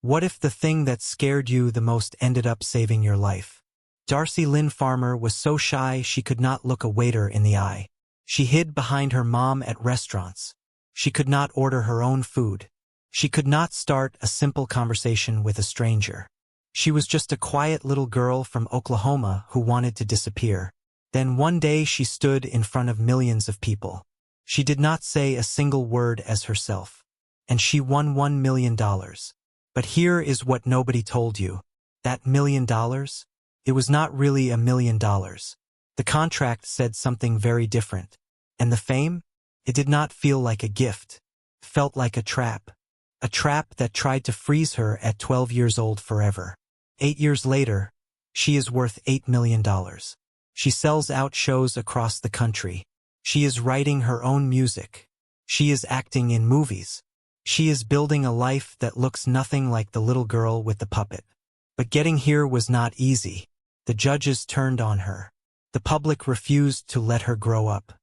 What if the thing that scared you the most ended up saving your life? Darci Lynne Farmer was so shy she could not look a waiter in the eye. She hid behind her mom at restaurants. She could not order her own food. She could not start a simple conversation with a stranger. She was just a quiet little girl from Oklahoma who wanted to disappear. Then one day she stood in front of millions of people. She did not say a single word as herself. And she won $1 million. But here is what nobody told you. That $1 million? It was not really $1 million. The contract said something very different. And the fame? It did not feel like a gift. It felt like a trap. A trap that tried to freeze her at 12 years old forever. 8 years later, she is worth $8 million. She sells out shows across the country. She is writing her own music. She is acting in movies. She is building a life that looks nothing like the little girl with the puppet. But getting here was not easy. The judges turned on her. The public refused to let her grow up.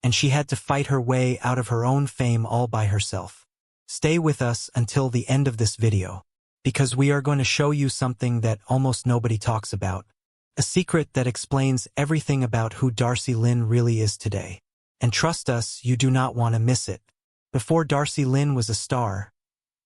And she had to fight her way out of her own fame all by herself. Stay with us until the end of this video, because we are going to show you something that almost nobody talks about. A secret that explains everything about who Darci Lynne really is today. And trust us, you do not want to miss it. Before Darci Lynne was a star,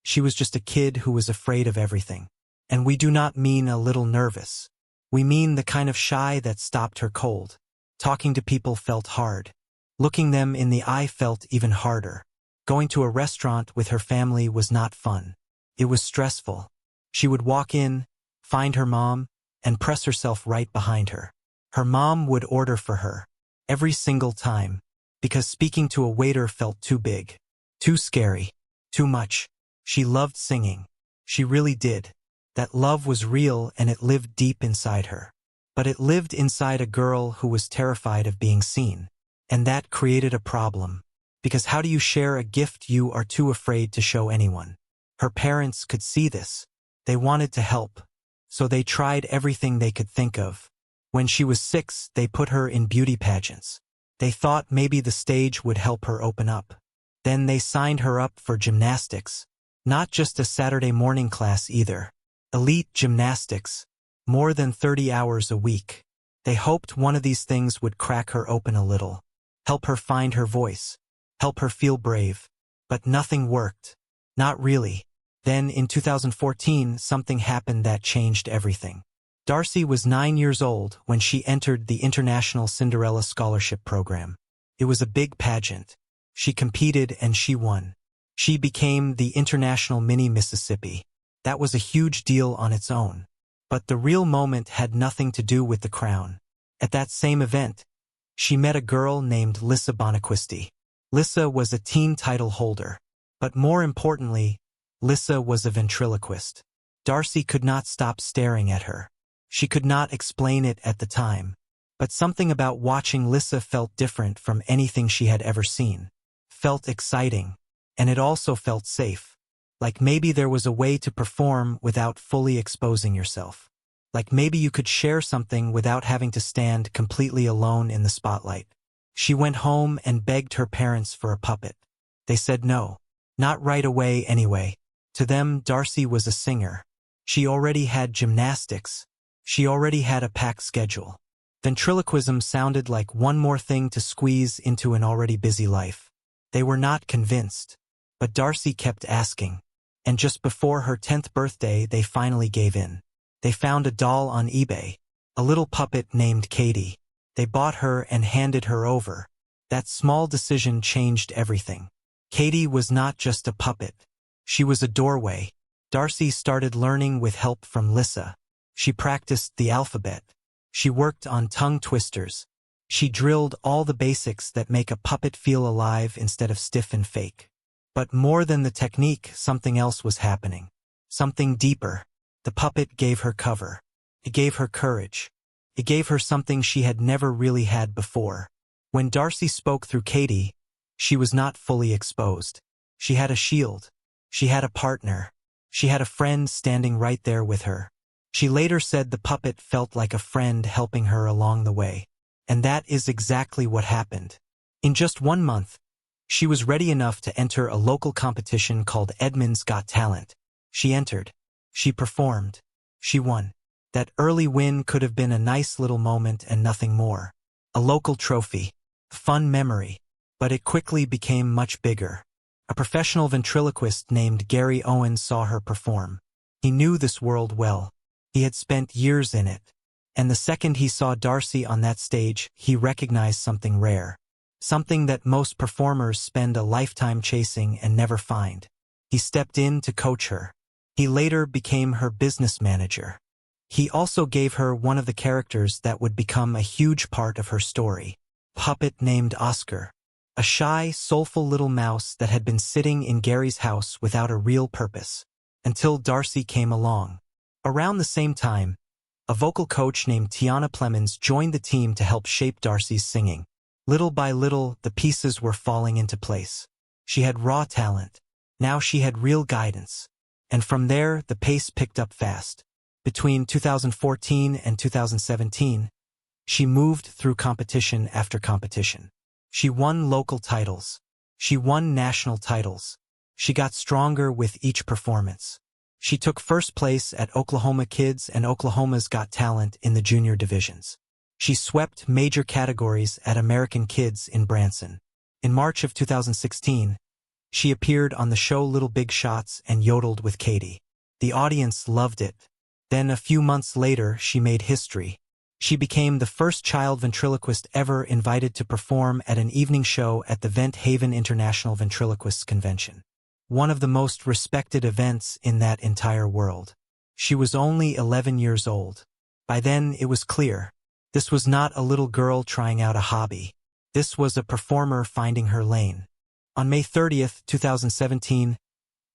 she was just a kid who was afraid of everything. And we do not mean a little nervous. We mean the kind of shy that stopped her cold. Talking to people felt hard. Looking them in the eye felt even harder. Going to a restaurant with her family was not fun. It was stressful. She would walk in, find her mom, and press herself right behind her. Her mom would order for her, every single time, because speaking to a waiter felt too big, too scary, too much. She loved singing. She really did. That love was real and it lived deep inside her. But it lived inside a girl who was terrified of being seen. And that created a problem. Because how do you share a gift you are too afraid to show anyone? Her parents could see this. They wanted to help. So they tried everything they could think of. When she was 6, they put her in beauty pageants. They thought maybe the stage would help her open up. Then they signed her up for gymnastics. Not just a Saturday morning class either. Elite gymnastics. More than 30 hours a week. They hoped one of these things would crack her open a little. Help her find her voice. Help her feel brave. But nothing worked. Not really. Then in 2014, something happened that changed everything. Darci was 9 years old when she entered the International Cinderella Scholarship Program. It was a big pageant. She competed and she won. She became the International Mini Mississippi. That was a huge deal on its own. But the real moment had nothing to do with the crown. At that same event, she met a girl named Lissa Bonaquisti. Lissa was a teen title holder. But more importantly, Lissa was a ventriloquist. Darci could not stop staring at her. She could not explain it at the time. But something about watching Lissa felt different from anything she had ever seen. Felt exciting. And it also felt safe. Like maybe there was a way to perform without fully exposing yourself. Like maybe you could share something without having to stand completely alone in the spotlight. She went home and begged her parents for a puppet. They said no. Not right away anyway. To them, Darci was a singer. She already had gymnastics. She already had a packed schedule. Ventriloquism sounded like one more thing to squeeze into an already busy life. They were not convinced. But Darci kept asking. And just before her 10th birthday, they finally gave in. They found a doll on eBay. A little puppet named Katie. They bought her and handed her over. That small decision changed everything. Katie was not just a puppet. She was a doorway. Darci started learning with help from Lissa. She practiced the alphabet. She worked on tongue twisters. She drilled all the basics that make a puppet feel alive instead of stiff and fake. But more than the technique, something else was happening. Something deeper. The puppet gave her cover. It gave her courage. It gave her something she had never really had before. When Darci spoke through Katie, she was not fully exposed. She had a shield. She had a partner. She had a friend standing right there with her. She later said the puppet felt like a friend helping her along the way. And that is exactly what happened. In just 1 month, she was ready enough to enter a local competition called Edmund's Got Talent. She entered. She performed. She won. That early win could have been a nice little moment and nothing more. A local trophy. Fun memory. But it quickly became much bigger. A professional ventriloquist named Gary Owens saw her perform. He knew this world well. He had spent years in it. And the second he saw Darci on that stage, he recognized something rare. Something that most performers spend a lifetime chasing and never find. He stepped in to coach her. He later became her business manager. He also gave her one of the characters that would become a huge part of her story. Puppet named Oscar. A shy, soulful little mouse that had been sitting in Gary's house without a real purpose. Until Darci came along. Around the same time, a vocal coach named Tiana Plemons joined the team to help shape Darci's singing. Little by little, the pieces were falling into place. She had raw talent. Now she had real guidance. And from there, the pace picked up fast. Between 2014 and 2017, she moved through competition after competition. She won local titles. She won national titles. She got stronger with each performance. She took first place at Oklahoma Kids and Oklahoma's Got Talent in the junior divisions. She swept major categories at American Kids in Branson. In March of 2016, she appeared on the show Little Big Shots and yodeled with Katie. The audience loved it. Then a few months later, she made history. She became the first child ventriloquist ever invited to perform at an evening show at the Vent Haven International Ventriloquists Convention. One of the most respected events in that entire world. She was only 11 years old. By then, it was clear. This was not a little girl trying out a hobby. This was a performer finding her lane. On May 30th, 2017,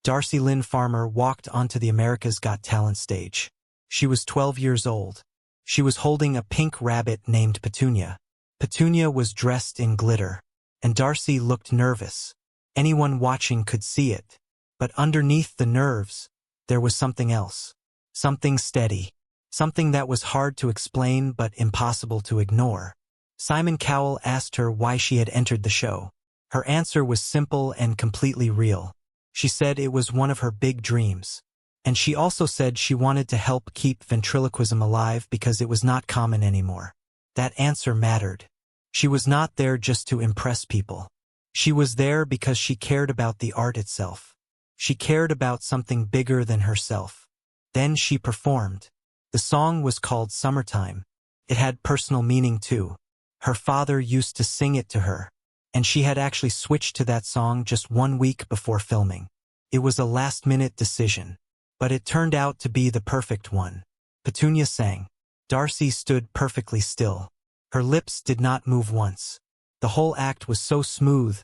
Darci Lynne Farmer walked onto the America's Got Talent stage. She was 12 years old. She was holding a pink rabbit named Petunia. Petunia was dressed in glitter, and Darci looked nervous. Anyone watching could see it. But underneath the nerves, there was something else. Something steady. Something that was hard to explain but impossible to ignore. Simon Cowell asked her why she had entered the show. Her answer was simple and completely real. She said it was one of her big dreams. And she also said she wanted to help keep ventriloquism alive because it was not common anymore. That answer mattered. She was not there just to impress people. She was there because she cared about the art itself. She cared about something bigger than herself. Then she performed. The song was called Summertime. It had personal meaning too. Her father used to sing it to her, and she had actually switched to that song just 1 week before filming. It was a last-minute decision, but it turned out to be the perfect one. Petunia sang. Darci stood perfectly still. Her lips did not move once. The whole act was so smooth,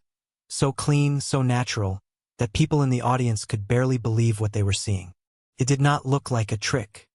so clean, so natural, that people in the audience could barely believe what they were seeing. It did not look like a trick.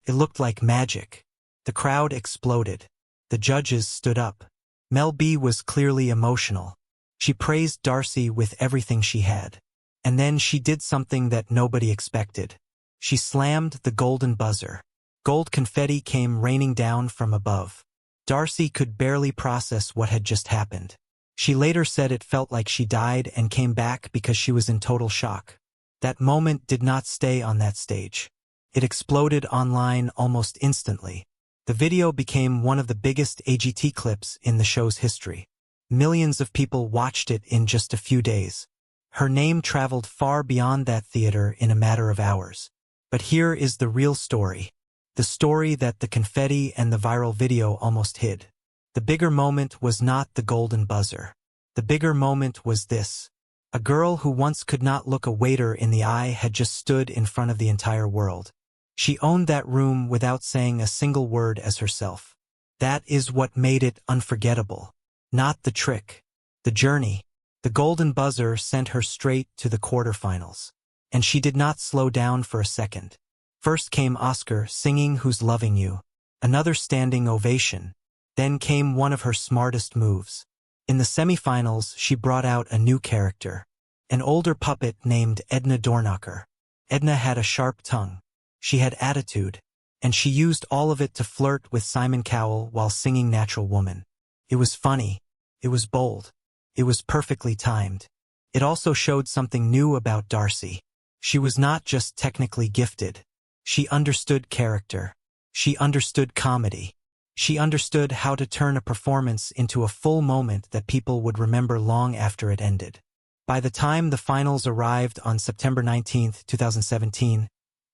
It looked like magic. The crowd exploded. The judges stood up. Mel B was clearly emotional. She praised Darci with everything she had. And then she did something that nobody expected. She slammed the golden buzzer. Gold confetti came raining down from above. Darci could barely process what had just happened. She later said it felt like she died and came back because she was in total shock. That moment did not stay on that stage. It exploded online almost instantly. The video became one of the biggest AGT clips in the show's history. Millions of people watched it in just a few days. Her name traveled far beyond that theater in a matter of hours. But here is the real story. The story that the confetti and the viral video almost hid. The bigger moment was not the golden buzzer. The bigger moment was this. A girl who once could not look a waiter in the eye had just stood in front of the entire world. She owned that room without saying a single word as herself. That is what made it unforgettable. Not the trick. The journey. The golden buzzer sent her straight to the quarterfinals. And she did not slow down for a second. First came Oscar singing Who's Loving You. Another standing ovation. Then came one of her smartest moves. In the semifinals, she brought out a new character. An older puppet named Edna Dornacher. Edna had a sharp tongue. She had attitude, and she used all of it to flirt with Simon Cowell while singing Natural Woman. It was funny. It was bold. It was perfectly timed. It also showed something new about Darci. She was not just technically gifted. She understood character. She understood comedy. She understood how to turn a performance into a full moment that people would remember long after it ended. By the time the finals arrived on September 19, 2017,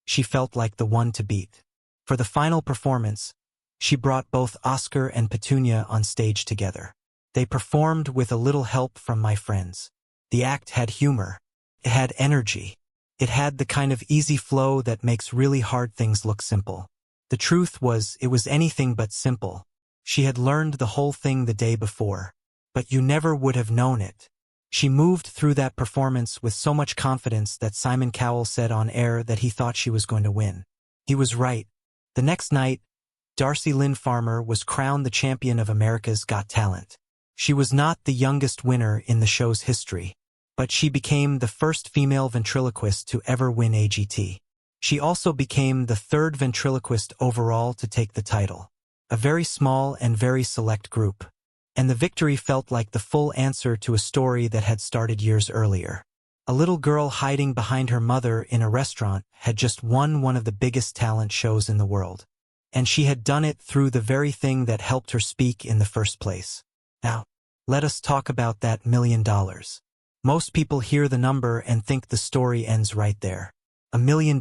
she felt like the one to beat. For the final performance, she brought both Oscar and Petunia on stage together. They performed with a little help from my friends. The act had humor. It had energy. It had the kind of easy flow that makes really hard things look simple. The truth was, it was anything but simple. She had learned the whole thing the day before. But you never would have known it. She moved through that performance with so much confidence that Simon Cowell said on air that he thought she was going to win. He was right. The next night, Darci Lynne Farmer was crowned the champion of America's Got Talent. She was not the youngest winner in the show's history, but she became the first female ventriloquist to ever win AGT. She also became the third ventriloquist overall to take the title. A very small and very select group. And the victory felt like the full answer to a story that had started years earlier. A little girl hiding behind her mother in a restaurant had just won one of the biggest talent shows in the world. And she had done it through the very thing that helped her speak in the first place. Now, let us talk about that $1 million. Most people hear the number and think the story ends right there. $1 million.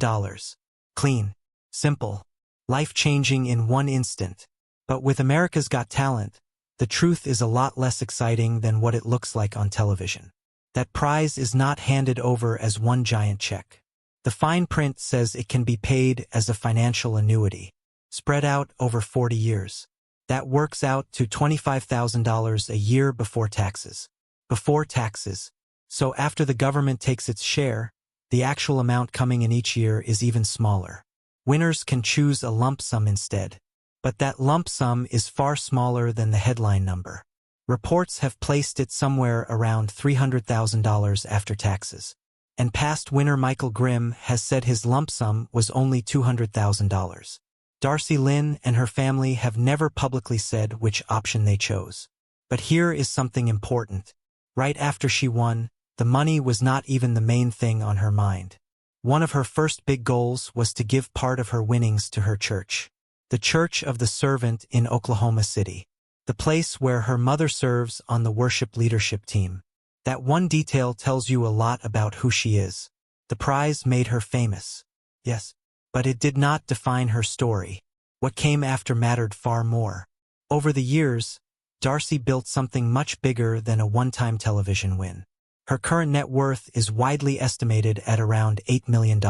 Clean. Simple. Life-changing in one instant. But with America's Got Talent, the truth is a lot less exciting than what it looks like on television. That prize is not handed over as one giant check. The fine print says it can be paid as a financial annuity, spread out over 40 years. That works out to $25,000 a year before taxes. Before taxes. So after the government takes its share, the actual amount coming in each year is even smaller. Winners can choose a lump sum instead. But that lump sum is far smaller than the headline number. Reports have placed it somewhere around $300,000 after taxes. And past winner Michael Grimm has said his lump sum was only $200,000. Darci Lynne and her family have never publicly said which option they chose. But here is something important. Right after she won, the money was not even the main thing on her mind. One of her first big goals was to give part of her winnings to her church. The Church of the Servant in Oklahoma City. The place where her mother serves on the worship leadership team. That one detail tells you a lot about who she is. The prize made her famous. Yes, but it did not define her story. What came after mattered far more. Over the years, Darci built something much bigger than a one-time television win. Her current net worth is widely estimated at around $8 million.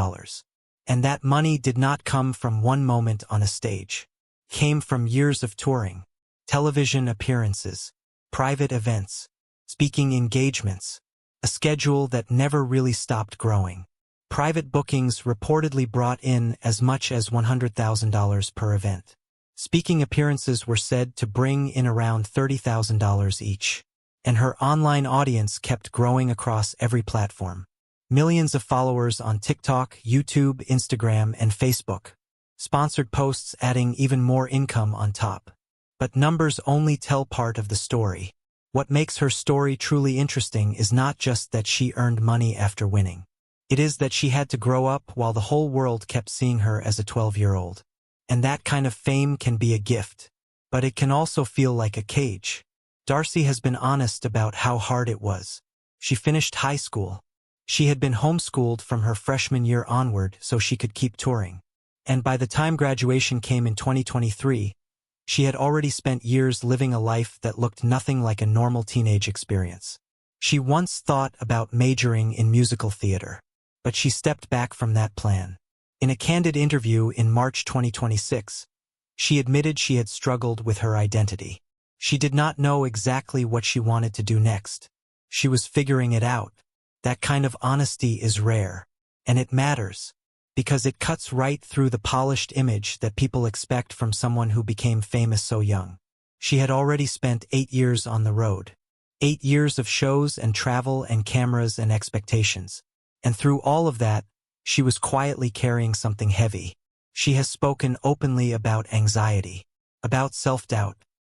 And that money did not come from one moment on a stage. It came from years of touring, television appearances, private events, speaking engagements, a schedule that never really stopped growing. Private bookings reportedly brought in as much as $100,000 per event. Speaking appearances were said to bring in around $30,000 each. And her online audience kept growing across every platform. Millions of followers on TikTok, YouTube, Instagram, and Facebook. Sponsored posts adding even more income on top. But numbers only tell part of the story. What makes her story truly interesting is not just that she earned money after winning. It is that she had to grow up while the whole world kept seeing her as a 12-year-old. And that kind of fame can be a gift. But it can also feel like a cage. Darci has been honest about how hard it was. She finished high school. She had been homeschooled from her freshman year onward so she could keep touring. And by the time graduation came in 2023, she had already spent years living a life that looked nothing like a normal teenage experience. She once thought about majoring in musical theater, but she stepped back from that plan. In a candid interview in March 2026, she admitted she had struggled with her identity. She did not know exactly what she wanted to do next. She was figuring it out. That kind of honesty is rare, and it matters, because it cuts right through the polished image that people expect from someone who became famous so young. She had already spent 8 years on the road. 8 years of shows and travel and cameras and expectations. And through all of that, she was quietly carrying something heavy. She has spoken openly about anxiety, about self-doubt,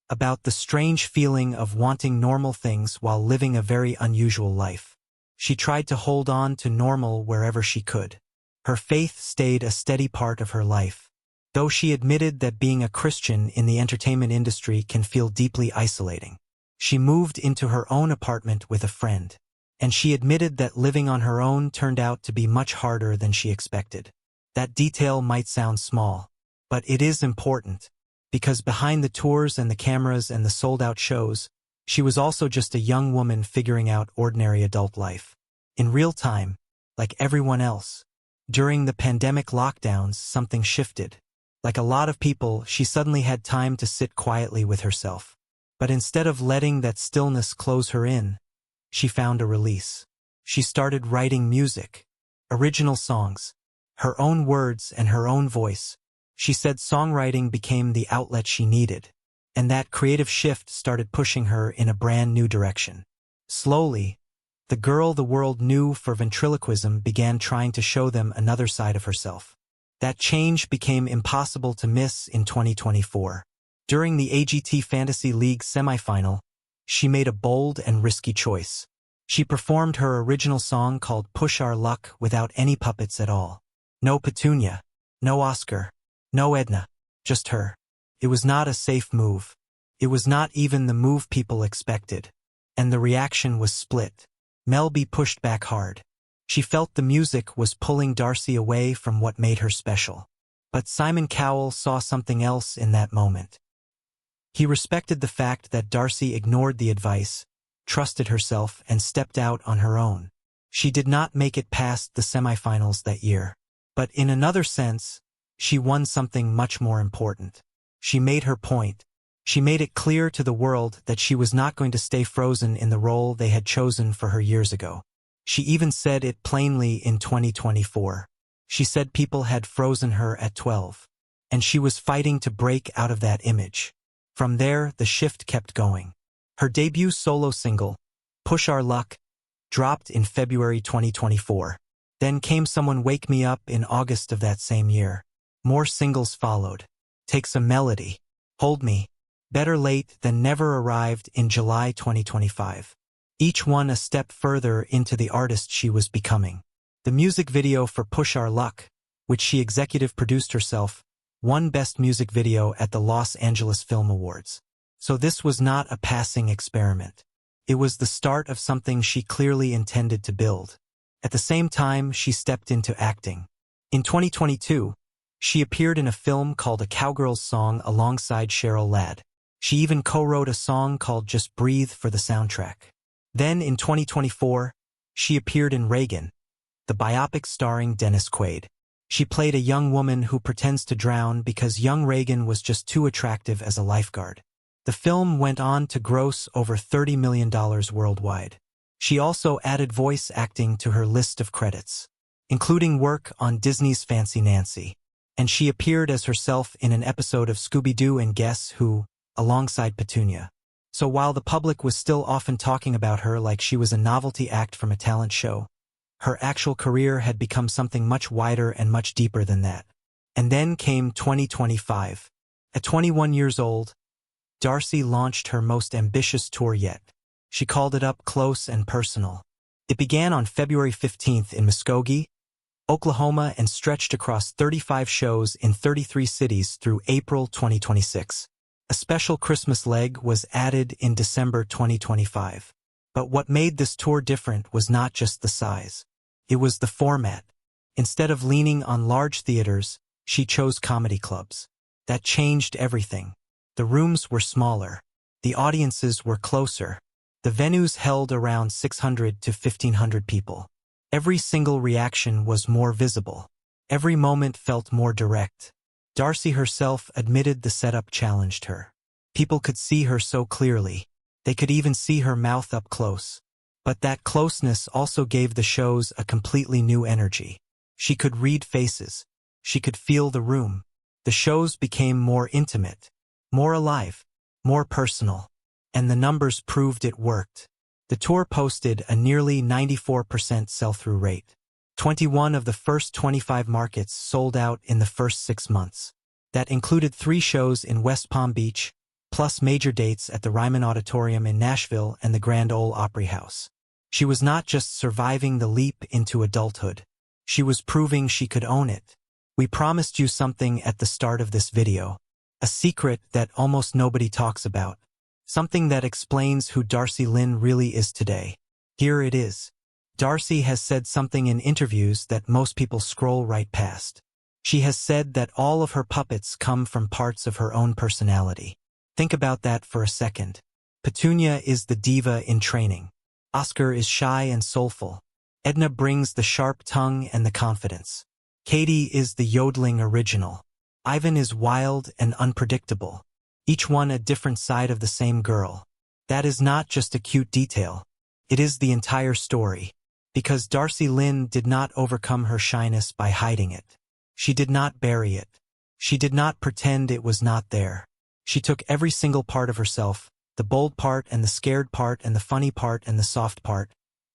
about the strange feeling of wanting normal things while living a very unusual life. She tried to hold on to normal wherever she could. Her faith stayed a steady part of her life. Though she admitted that being a Christian in the entertainment industry can feel deeply isolating. She moved into her own apartment with a friend. And she admitted that living on her own turned out to be much harder than she expected. That detail might sound small, but it is important, because behind the tours and the cameras and the sold-out shows, she was also just a young woman figuring out ordinary adult life. In real time, like everyone else. During the pandemic lockdowns, something shifted. Like a lot of people, she suddenly had time to sit quietly with herself. But instead of letting that stillness close her in, she found a release. She started writing music, original songs, her own words and her own voice. She said songwriting became the outlet she needed, and that creative shift started pushing her in a brand new direction. Slowly, the girl the world knew for ventriloquism began trying to show them another side of herself. That change became impossible to miss in 2024. During the AGT Fantasy League semifinal, she made a bold and risky choice. She performed her original song called Push Our Luck without any puppets at all. No Petunia, no Oscar, no Edna, just her. It was not a safe move. It was not even the move people expected. And the reaction was split. Mel B pushed back hard. She felt the music was pulling Darci away from what made her special. But Simon Cowell saw something else in that moment. He respected the fact that Darci ignored the advice, trusted herself, and stepped out on her own. She did not make it past the semifinals that year. But in another sense, she won something much more important. She made her point. She made it clear to the world that she was not going to stay frozen in the role they had chosen for her years ago. She even said it plainly in 2024. She said people had frozen her at 12. And she was fighting to break out of that image. From there, the shift kept going. Her debut solo single, Push Our Luck, dropped in February 2024. Then came Someone Wake Me Up in August of that same year. More singles followed. Take Some Melody, Hold Me, Better Late Than Never arrived in July 2025. Each one a step further into the artist she was becoming. The music video for Push Our Luck, which she executive produced herself, won Best Music Video at the Los Angeles Film Awards. So this was not a passing experiment. It was the start of something she clearly intended to build. At the same time, she stepped into acting. In 2022, she appeared in a film called A Cowgirl's Song alongside Cheryl Ladd. She even co-wrote a song called Just Breathe for the soundtrack. Then in 2024, she appeared in Reagan, the biopic starring Dennis Quaid. She played a young woman who pretends to drown because young Reagan was just too attractive as a lifeguard. The film went on to gross over $30 million worldwide. She also added voice acting to her list of credits, including work on Disney's Fancy Nancy. And she appeared as herself in an episode of Scooby-Doo and Guess Who, alongside Petunia. So while the public was still often talking about her like she was a novelty act from a talent show, her actual career had become something much wider and much deeper than that. And then came 2025. At 21 years old, Darci launched her most ambitious tour yet. She called it Up Close and Personal. It began on February 15th in Muskogee, Oklahoma, and stretched across 35 shows in 33 cities through April 2026. A special Christmas leg was added in December 2025. But what made this tour different was not just the size. It was the format. Instead of leaning on large theaters, she chose comedy clubs. That changed everything. The rooms were smaller. The audiences were closer. The venues held around 600 to 1,500 people. Every single reaction was more visible. Every moment felt more direct. Darci herself admitted the setup challenged her. People could see her so clearly. They could even see her mouth up close. But that closeness also gave the shows a completely new energy. She could read faces. She could feel the room. The shows became more intimate, more alive, more personal. And the numbers proved it worked. The tour posted a nearly 94% sell-through rate. 21 of the first 25 markets sold out in the first 6 months. That included 3 shows in West Palm Beach, plus major dates at the Ryman Auditorium in Nashville and the Grand Ole Opry House. She was not just surviving the leap into adulthood. She was proving she could own it. We promised you something at the start of this video. A secret that almost nobody talks about. Something that explains who Darci Lynne really is today. Here it is. Darci has said something in interviews that most people scroll right past. She has said that all of her puppets come from parts of her own personality. Think about that for a second. Petunia is the diva in training. Oscar is shy and soulful. Edna brings the sharp tongue and the confidence. Katie is the yodeling original. Ivan is wild and unpredictable. Each one a different side of the same girl. That is not just a cute detail. It is the entire story. Because Darci Lynne did not overcome her shyness by hiding it. She did not bury it. She did not pretend it was not there. She took every single part of herself, the bold part and the scared part and the funny part and the soft part,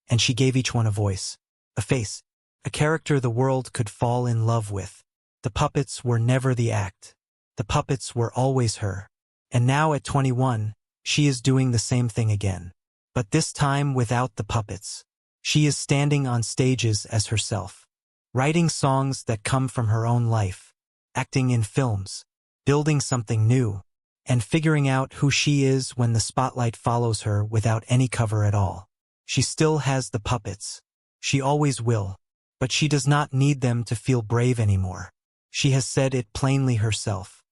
and she gave each one a voice, a face, a character the world could fall in love with. The puppets were never the act. The puppets were always her. And now at 21, she is doing the same thing again. But this time without the puppets. She is standing on stages as herself. Writing songs that come from her own life. Acting in films. Building something new. And figuring out who she is when the spotlight follows her without any cover at all. She still has the puppets. She always will. But she does not need them to feel brave anymore. She has said it plainly herself.